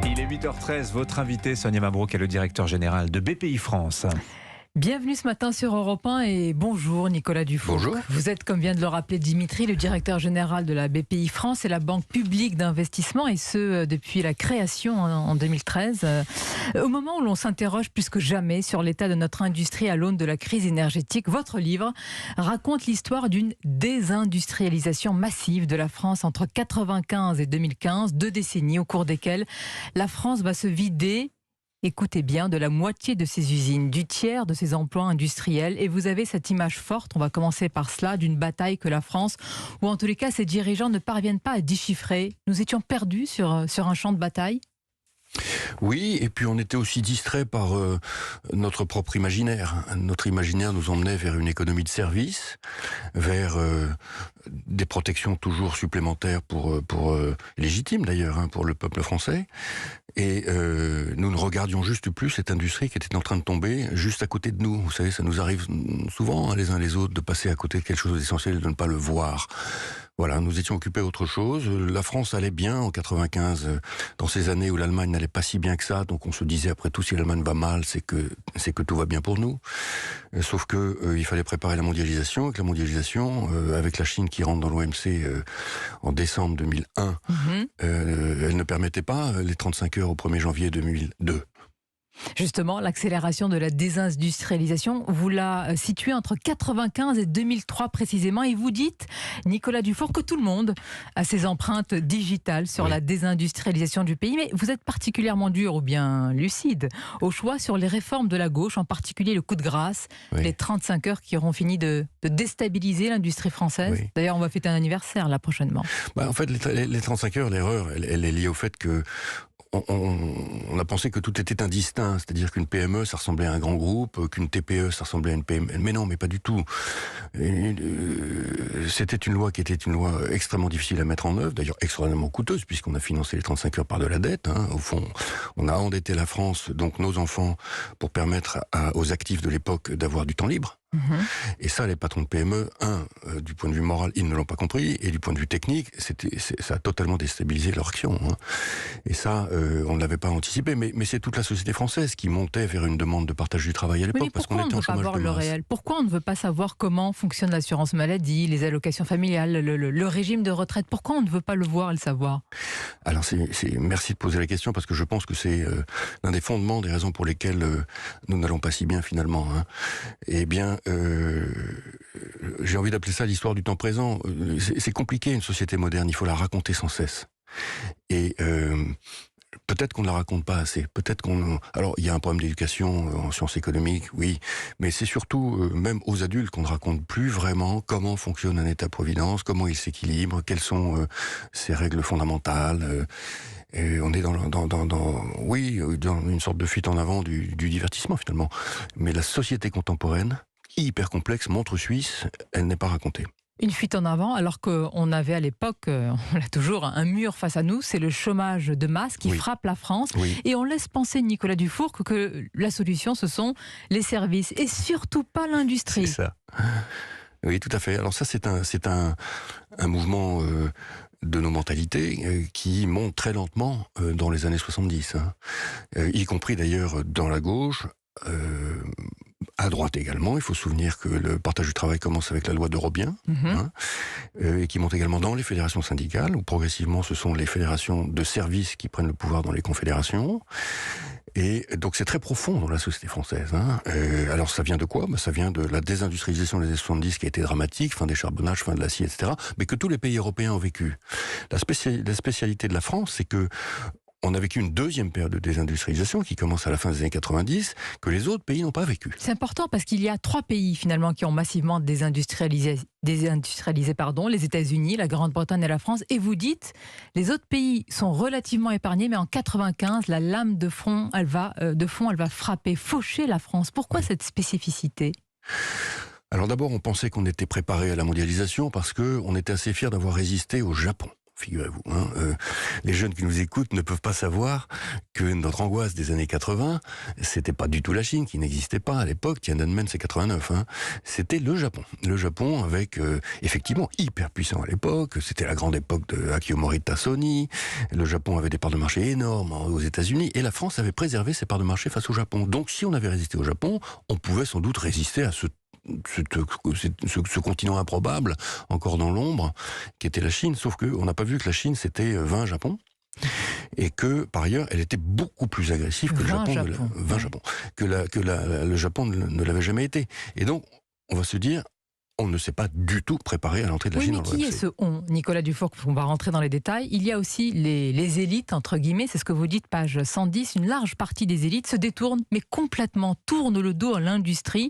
Il est 8h13, votre invité Sonia Mabrouk est le directeur général de BPI France. Bienvenue ce matin sur Europe 1 et bonjour Nicolas Dufourcq. Bonjour. Vous êtes, comme vient de le rappeler Dimitri, le directeur général de la BPI France et la banque publique d'investissement, et ce depuis la création en 2013. Au moment où l'on s'interroge plus que jamais sur l'état de notre industrie à l'aune de la crise énergétique, votre livre raconte l'histoire d'une désindustrialisation massive de la France entre 1995 et 2015, 2 décennies au cours desquelles la France va se vider, écoutez bien, de la moitié de ses usines, du tiers de ses emplois industriels. Et vous avez cette image forte, on va commencer par cela, d'une bataille que la France, ou en tous les cas ses dirigeants, ne parviennent pas à déchiffrer. Nous étions perdus sur un champ de bataille. Oui, et puis on était aussi distrait par notre propre imaginaire. Notre imaginaire nous emmenait vers une économie de service, vers des protections toujours supplémentaires légitimes d'ailleurs, pour le peuple français. Et nous ne regardions juste plus cette industrie qui était en train de tomber juste à côté de nous. Vous savez, ça nous arrive souvent, les uns les autres, de passer à côté de quelque chose d'essentiel et de ne pas le voir. Voilà, nous étions occupés d'autre chose. La France allait bien en 95, dans ces années où l'Allemagne n'allait pas si bien que ça. Donc on se disait, après tout, si l'Allemagne va mal, c'est que tout va bien pour nous. Sauf que il fallait préparer la mondialisation. Avec la mondialisation, avec la Chine qui rentre dans l'OMC en décembre 2001, elle ne permettait pas les 35 heures au 1er janvier 2002. Justement, l'accélération de la désindustrialisation, vous la situez entre 1995 et 2003 précisément, et vous dites, Nicolas Dufourcq, que tout le monde a ses empreintes digitales sur la désindustrialisation du pays, mais vous êtes particulièrement dur ou bien lucide au choix sur les réformes de la gauche, en particulier le coup de grâce, les 35 heures qui auront fini de déstabiliser l'industrie française. D'ailleurs, on va fêter un anniversaire là prochainement. En fait, les 35 heures, l'erreur, elle est liée au fait que on a pensé que tout était indistinct, c'est-à-dire qu'une PME, ça ressemblait à un grand groupe, qu'une TPE, ça ressemblait à une PME. Mais non, mais pas du tout. C'était une loi qui était une loi extrêmement difficile à mettre en œuvre, d'ailleurs extrêmement coûteuse, puisqu'on a financé les 35 heures par de la dette. Au fond, on a endetté la France, donc nos enfants, pour permettre aux actifs de l'époque d'avoir du temps libre. Et ça, les patrons de PME, du point de vue moral, ils ne l'ont pas compris, et du point de vue technique, ça a totalement déstabilisé leur action. Et ça, on ne l'avait pas anticipé, mais c'est toute la société française qui montait vers une demande de partage du travail à l'époque, parce qu'on était en chômage de masse. Réel. Pourquoi on ne veut pas savoir comment fonctionne l'assurance maladie, les allocations familiales, le régime de retraite? Pourquoi on ne veut pas le voir et le savoir? Alors, merci de poser la question, parce que je pense que c'est l'un des fondements, des raisons pour lesquelles nous n'allons pas si bien finalement. Eh bien, j'ai envie d'appeler ça l'histoire du temps présent. C'est compliqué, une société moderne, il faut la raconter sans cesse. Et peut-être qu'on ne la raconte pas assez. Alors, il y a un problème d'éducation en sciences économiques, oui, mais c'est surtout, même aux adultes, qu'on ne raconte plus vraiment comment fonctionne un État-providence, comment il s'équilibre, quelles sont ses règles fondamentales. Et on est dans une sorte de fuite en avant du divertissement, finalement. Mais la société contemporaine, hyper complexe, montre suisse, elle n'est pas racontée. Une fuite en avant, alors qu'on avait à l'époque, on a toujours un mur face à nous, c'est le chômage de masse qui frappe la France. Et on laisse penser, Nicolas Dufourcq, que la solution, ce sont les services, et surtout pas l'industrie. C'est ça. Oui, tout à fait. Alors ça, c'est un mouvement de nos mentalités qui monte très lentement dans les années 70, y compris d'ailleurs dans la gauche, à droite également. Il faut se souvenir que le partage du travail commence avec la loi de Robien, et qui monte également dans les fédérations syndicales, où progressivement ce sont les fédérations de services qui prennent le pouvoir dans les confédérations. Et donc c'est très profond dans la société française. Alors ça vient de quoi? Ça vient de la désindustrialisation des années 70 qui a été dramatique, fin des charbonnages, fin de l'acier, etc. Mais que tous les pays européens ont vécu. La spécialité de la France, c'est que on a vécu une deuxième période de désindustrialisation qui commence à la fin des années 90, que les autres pays n'ont pas vécu. C'est important parce qu'il y a 3 pays finalement qui ont massivement désindustrialisé, les États-Unis, la Grande-Bretagne et la France. Et vous dites, les autres pays sont relativement épargnés, mais en 95, la lame de fond, elle va frapper, faucher la France. Pourquoi cette spécificité? Alors d'abord, on pensait qu'on était préparé à la mondialisation parce qu'on était assez fiers d'avoir résisté au Japon. figurez-vous. Les jeunes qui nous écoutent ne peuvent pas savoir que notre angoisse des années 80, c'était pas du tout la Chine, qui n'existait pas à l'époque. Tiananmen, c'est 89. C'était le Japon. Le Japon avec, effectivement, hyper puissant à l'époque. C'était la grande époque de Akio Morita Sony. Le Japon avait des parts de marché énormes aux États-Unis. Et la France avait préservé ses parts de marché face au Japon. Donc, si on avait résisté au Japon, on pouvait sans doute résister à ce continent improbable, encore dans l'ombre, qui était la Chine, sauf qu'on n'a pas vu que la Chine c'était 20 Japon, et que par ailleurs elle était beaucoup plus agressive que le Japon, le Japon ne l'avait jamais été. Et donc on va se dire, on ne s'est pas du tout préparé à l'entrée de la Chine dans l'OMC. Qui est ce on, Nicolas Dufour? On va rentrer dans les détails. Il y a aussi les élites, entre guillemets, c'est ce que vous dites, page 110, une large partie des élites se détournent, mais complètement tournent le dos à l'industrie.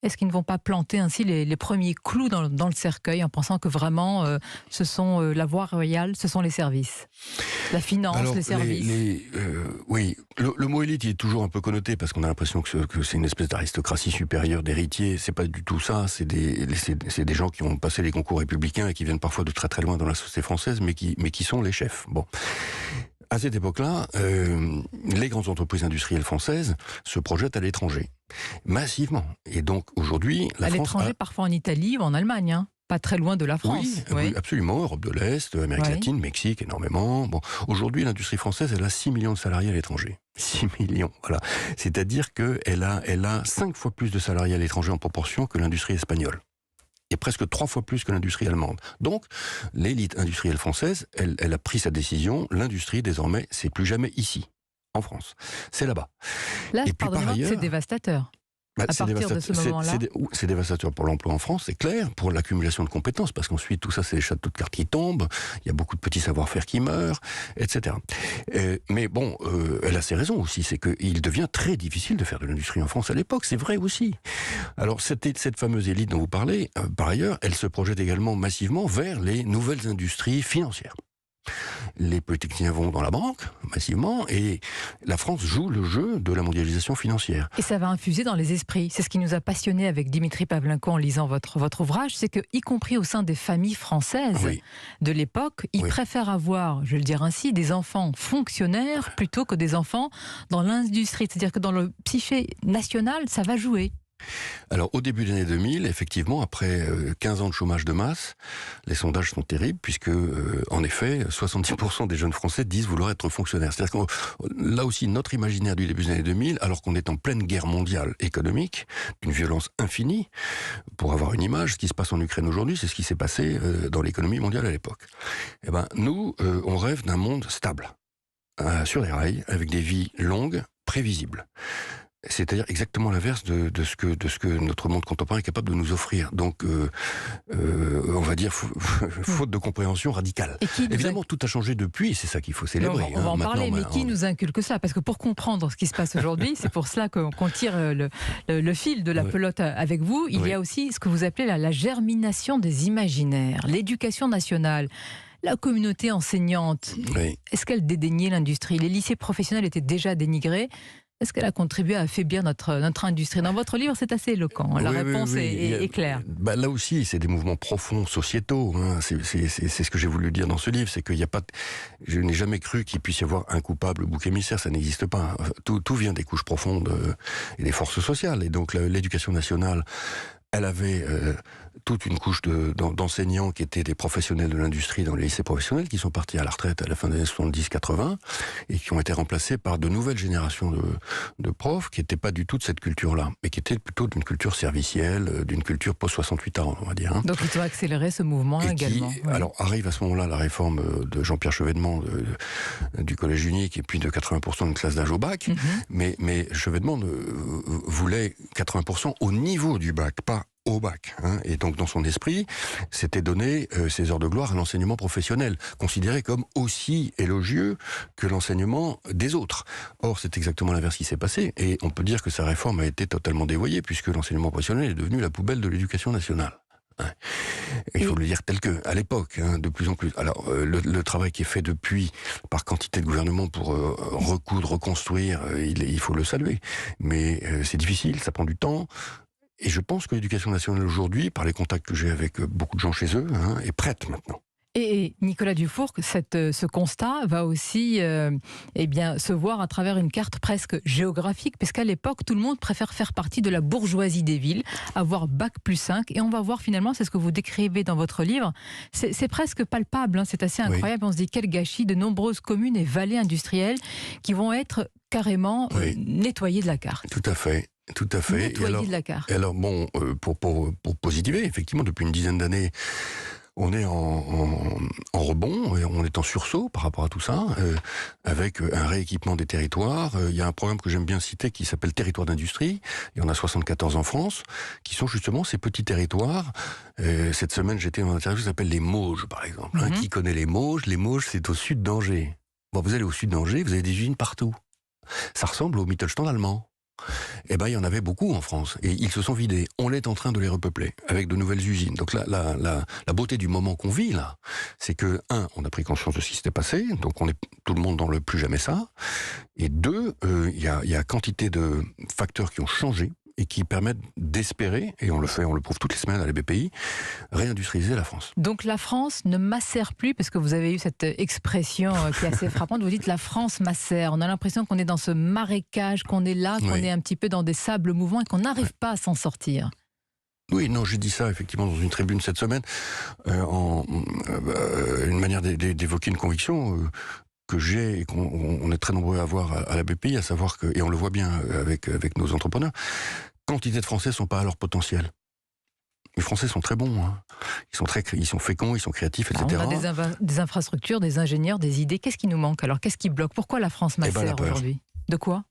Est-ce qu'ils ne vont pas planter ainsi les premiers clous dans le cercueil en pensant que vraiment ce sont la voie royale, ce sont les services, la finance, alors, les services? Oui, le mot élite il est toujours un peu connoté parce qu'on a l'impression que c'est une espèce d'aristocratie supérieure d'héritiers. C'est pas du tout ça. C'est des gens qui ont passé les concours républicains et qui viennent parfois de très très loin dans la société française, mais qui sont les chefs. Bon. À cette époque-là, les grandes entreprises industrielles françaises se projettent à l'étranger, massivement. Et donc aujourd'hui, la France... À l'étranger, parfois en Italie ou en Allemagne, pas très loin de la France. Oui, absolument. Europe de l'Est, Amérique latine, Mexique, énormément. Bon, aujourd'hui, l'industrie française, elle a 6 millions de salariés à l'étranger. 6 millions, voilà. C'est-à-dire qu'elle a 5 fois plus de salariés à l'étranger en proportion que l'industrie espagnole. Et presque 3 fois plus que l'industrie allemande. Donc, l'élite industrielle française, elle a pris sa décision. L'industrie, désormais, c'est plus jamais ici, en France. C'est là-bas. Là, pardonnez-moi, c'est dévastateur. À partir de ce moment-là, c'est dévastateur pour l'emploi en France, c'est clair, pour l'accumulation de compétences, parce qu'ensuite, tout ça, c'est les châteaux de cartes qui tombent, il y a beaucoup de petits savoir-faire qui meurent, etc. Mais bon, elle a ses raisons aussi, c'est qu'il devient très difficile de faire de l'industrie en France à l'époque, c'est vrai aussi. Alors, cette fameuse élite dont vous parlez, par ailleurs, elle se projette également massivement vers les nouvelles industries financières. Les polytechniciens vont dans la banque, massivement, et la France joue le jeu de la mondialisation financière. Et ça va infuser dans les esprits. C'est ce qui nous a passionnés avec Dimitri Pavlenko en lisant votre ouvrage, c'est que, y compris au sein des familles françaises de l'époque, ils préfèrent avoir, je vais le dire ainsi, des enfants fonctionnaires plutôt que des enfants dans l'industrie. C'est-à-dire que dans le psyché national, ça va jouer. Alors, au début des années 2000, effectivement, après 15 ans de chômage de masse, les sondages sont terribles, puisque, en effet, 70% des jeunes Français disent vouloir être fonctionnaires. C'est-à-dire que, là aussi, notre imaginaire du début des années 2000, alors qu'on est en pleine guerre mondiale économique, d'une violence infinie, pour avoir une image, ce qui se passe en Ukraine aujourd'hui, c'est ce qui s'est passé dans l'économie mondiale à l'époque. Eh ben, nous, on rêve d'un monde stable, sur les rails, avec des vies longues, prévisibles. C'est-à-dire exactement l'inverse de ce que notre monde contemporain est capable de nous offrir. Donc, on va dire, faute de compréhension radicale. Évidemment, tout a changé depuis, et c'est ça qu'il faut célébrer. On va en parler, mais qui nous inculque ça? Parce que pour comprendre ce qui se passe aujourd'hui, c'est pour cela qu'on tire le fil de la pelote avec vous. Il y a aussi ce que vous appelez la germination des imaginaires, l'éducation nationale. La communauté enseignante, est-ce qu'elle dédaignait l'industrie? Les lycées professionnels étaient déjà dénigrés. Est-ce qu'elle a contribué à affaiblir notre industrie? Dans votre livre, c'est assez éloquent. La réponse est claire. Là aussi, c'est des mouvements profonds sociétaux. C'est ce que j'ai voulu dire dans ce livre. C'est qu'il n'y a pas. Je n'ai jamais cru qu'il puisse y avoir un coupable bouc émissaire. Ça n'existe pas. Tout vient des couches profondes et des forces sociales. Et donc, l'éducation nationale, elle avait toute une couche d'enseignants qui étaient des professionnels de l'industrie dans les lycées professionnels, qui sont partis à la retraite à la fin des années 70-80 et qui ont été remplacés par de nouvelles générations de profs qui n'étaient pas du tout de cette culture-là, mais qui étaient plutôt d'une culture servicielle, d'une culture post-68 ans, on va dire. Donc il faut accélérer ce mouvement également. Alors arrive à ce moment-là la réforme de Jean-Pierre Chevènement du collège unique et puis de 80% d'une classe d'âge au bac, mais Chevènement voulait 80% au niveau du bac, pas au bac. Et donc, dans son esprit, c'était donner ses heures de gloire à l'enseignement professionnel, considéré comme aussi élogieux que l'enseignement des autres. Or, c'est exactement l'inverse qui s'est passé, et on peut dire que sa réforme a été totalement dévoyée, puisque l'enseignement professionnel est devenu la poubelle de l'éducation nationale. Il faut le dire tel que, à l'époque, de plus en plus. Alors, le travail qui est fait depuis, par quantité de gouvernements pour recoudre, reconstruire, il faut le saluer. Mais c'est difficile, ça prend du temps. Et je pense que l'éducation nationale aujourd'hui, par les contacts que j'ai avec beaucoup de gens chez eux, est prête maintenant. Et Nicolas Dufourcq, ce constat va aussi se voir à travers une carte presque géographique, puisqu'à l'époque, tout le monde préfère faire partie de la bourgeoisie des villes, avoir Bac+5, et on va voir finalement, c'est ce que vous décrivez dans votre livre, c'est presque palpable, hein, c'est assez incroyable, on se dit quel gâchis, de nombreuses communes et vallées industrielles qui vont être carrément nettoyées de la carte. Tout à fait. Tout à fait. Nettoyées de la carte. Et alors bon, pour positiver, effectivement, depuis une dizaine d'années, on est en rebond, et on est en sursaut par rapport à tout ça, avec un rééquipement des territoires. Il y a un programme que j'aime bien citer qui s'appelle Territoire d'industrie. Il y en a 74 en France, qui sont justement ces petits territoires. Cette semaine, j'étais dans un territoire qui s'appelle les Mauges, par exemple. Qui connaît les Mauges? Les Mauges, c'est au sud d'Angers. Bon, vous allez au sud d'Angers, vous avez des usines partout. Ça ressemble au Mittelstand allemand. Eh ben, il y en avait beaucoup en France, et ils se sont vidés. On est en train de les repeupler avec de nouvelles usines. Donc là, la beauté du moment qu'on vit là, c'est que on a pris conscience de ce qui s'était passé, donc on est tout le monde dans le plus jamais ça. Et deux, il y a quantité de facteurs qui ont changé et qui permettent d'espérer, et on le prouve toutes les semaines à la BPI, réindustrialiser la France. Donc la France ne macère plus, parce que vous avez eu cette expression qui est assez frappante, vous dites la France macère. On a l'impression qu'on est dans ce marécage, qu'on est là, qu'on est un petit peu dans des sables mouvants et qu'on n'arrive pas à s'en sortir. Oui, non, j'ai dit ça effectivement dans une tribune cette semaine, une manière d'évoquer une conviction que j'ai et qu'on est très nombreux à avoir à la BPI, à savoir que, et on le voit bien avec nos entrepreneurs, quantité de Français sont pas à leur potentiel. Les Français sont très bons, hein. Ils sont féconds, ils sont créatifs, etc. Alors on a des infrastructures, des ingénieurs, des idées. Qu'est-ce qui nous manque alors? Qu'est-ce qui bloque? Pourquoi la France macère aujourd'hui? De quoi?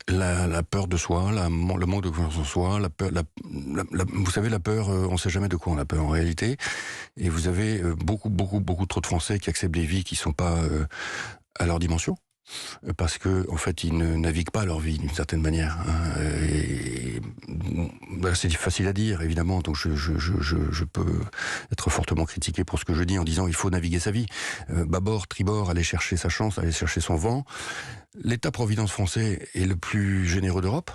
La peur de soi, le manque de confiance en soi, vous savez, la peur, on ne sait jamais de quoi on a peur en réalité. Et vous avez beaucoup trop de Français qui acceptent des vies qui ne sont pas à leur dimension, parce que en fait ils ne naviguent pas leur vie d'une certaine manière, hein. Et c'est facile à dire évidemment, donc je peux être fortement critiqué pour ce que je dis en disant il faut naviguer sa vie, bâbord, tribord, aller chercher sa chance, aller chercher son vent. L'État-providence français est le plus généreux d'Europe.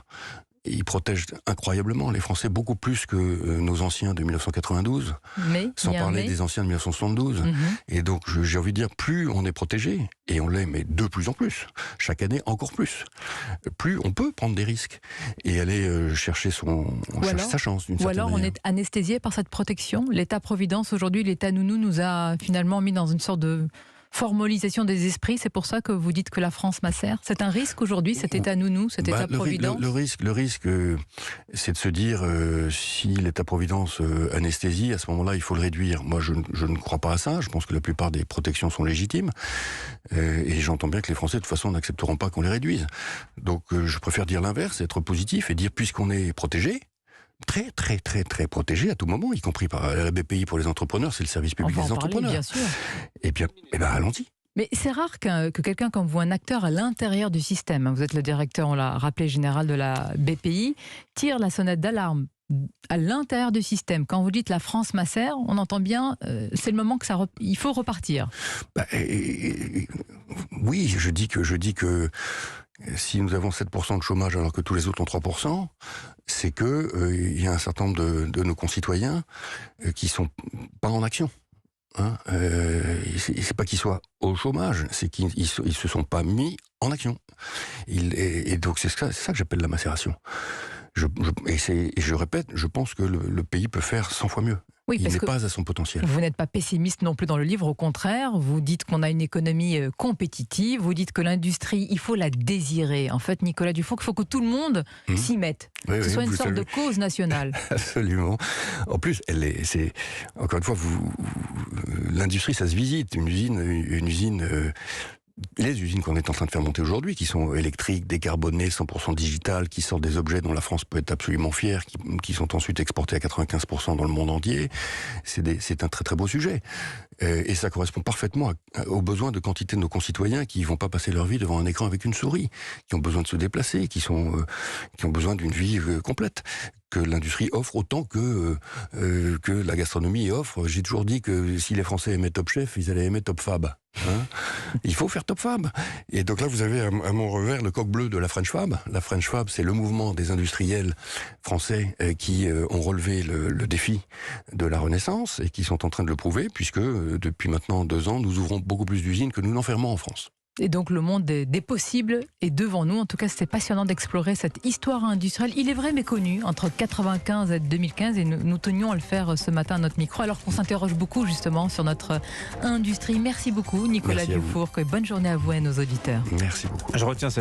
Il protège incroyablement les Français, beaucoup plus que nos anciens de 1992, sans parler des anciens de 1972. Et donc, j'ai envie de dire, plus on est protégé, et on l'est, mais de plus en plus, chaque année encore plus, plus on peut prendre des risques et aller chercher sa chance d'une certaine manière. Ou alors on est anesthésié par cette protection. L'État-providence, aujourd'hui, l'État nounou nous a finalement mis dans une sorte de formalisation des esprits, c'est pour ça que vous dites que la France macère. C'est un risque aujourd'hui, cet État nounou, cet État-providence? Le risque, c'est de se dire, si l'État-providence anesthésie, à ce moment-là, il faut le réduire. Moi, je ne crois pas à ça. Je pense que la plupart des protections sont légitimes. Et j'entends bien que les Français, de toute façon, n'accepteront pas qu'on les réduise. Donc, je préfère dire l'inverse, être positif et dire, puisqu'on est protégé, très protégé à tout moment, y compris par la BPI pour les entrepreneurs, c'est le service public des entrepreneurs. Bien sûr. Et bien, allons-y. Mais c'est rare que quelqu'un comme vous, un acteur à l'intérieur du système, vous êtes le directeur, on l'a rappelé, général de la BPI, tire la sonnette d'alarme à l'intérieur du système. Quand vous dites la France macère, on entend bien, c'est le moment que il faut repartir. Oui, je dis que si nous avons 7% de chômage alors que tous les autres ont 3%, c'est que il y a un certain nombre de nos concitoyens qui sont pas en action. Hein, c'est pas qu'ils soient au chômage, c'est qu'ils se sont pas mis en action. Et donc c'est ça que j'appelle la macération. Je répète, je pense que le pays peut faire 100 fois mieux. Oui, il n'est pas à son potentiel. Vous n'êtes pas pessimiste non plus dans le livre, au contraire. Vous dites qu'on a une économie compétitive, vous dites que l'industrie, il faut la désirer. En fait, Nicolas Dufourcq, il faut que tout le monde s'y mette. Que ce soit une sorte de cause nationale. Absolument. En plus, encore une fois, l'industrie, ça se visite. Une usine les usines qu'on est en train de faire monter aujourd'hui, qui sont électriques, décarbonées, 100% digitales, qui sortent des objets dont la France peut être absolument fière, qui sont ensuite exportés à 95% dans le monde entier, c'est un très très beau sujet. Et ça correspond parfaitement aux besoins de quantité de nos concitoyens qui ne vont pas passer leur vie devant un écran avec une souris, qui ont besoin de se déplacer, qui ont besoin d'une vie complète. que l'industrie offre autant que la gastronomie offre. J'ai toujours dit que si les Français aimaient Top Chef, ils allaient aimer Top Fab. Il faut faire Top Fab. Et donc là, vous avez à mon revers le coq bleu de la French Fab. La French Fab, c'est le mouvement des industriels français qui ont relevé le défi de la Renaissance et qui sont en train de le prouver, puisque depuis maintenant 2 ans, nous ouvrons beaucoup plus d'usines que nous n'en fermons en France. Et donc le monde des possibles est devant nous. En tout cas, c'était passionnant d'explorer cette histoire industrielle. Il est vrai méconnu entre 95 et 2015 et nous tenions à le faire ce matin à notre micro alors qu'on s'interroge beaucoup justement sur notre industrie. Merci beaucoup Nicolas Dufourcq et bonne journée à vous et à nos auditeurs. Merci beaucoup. Je retiens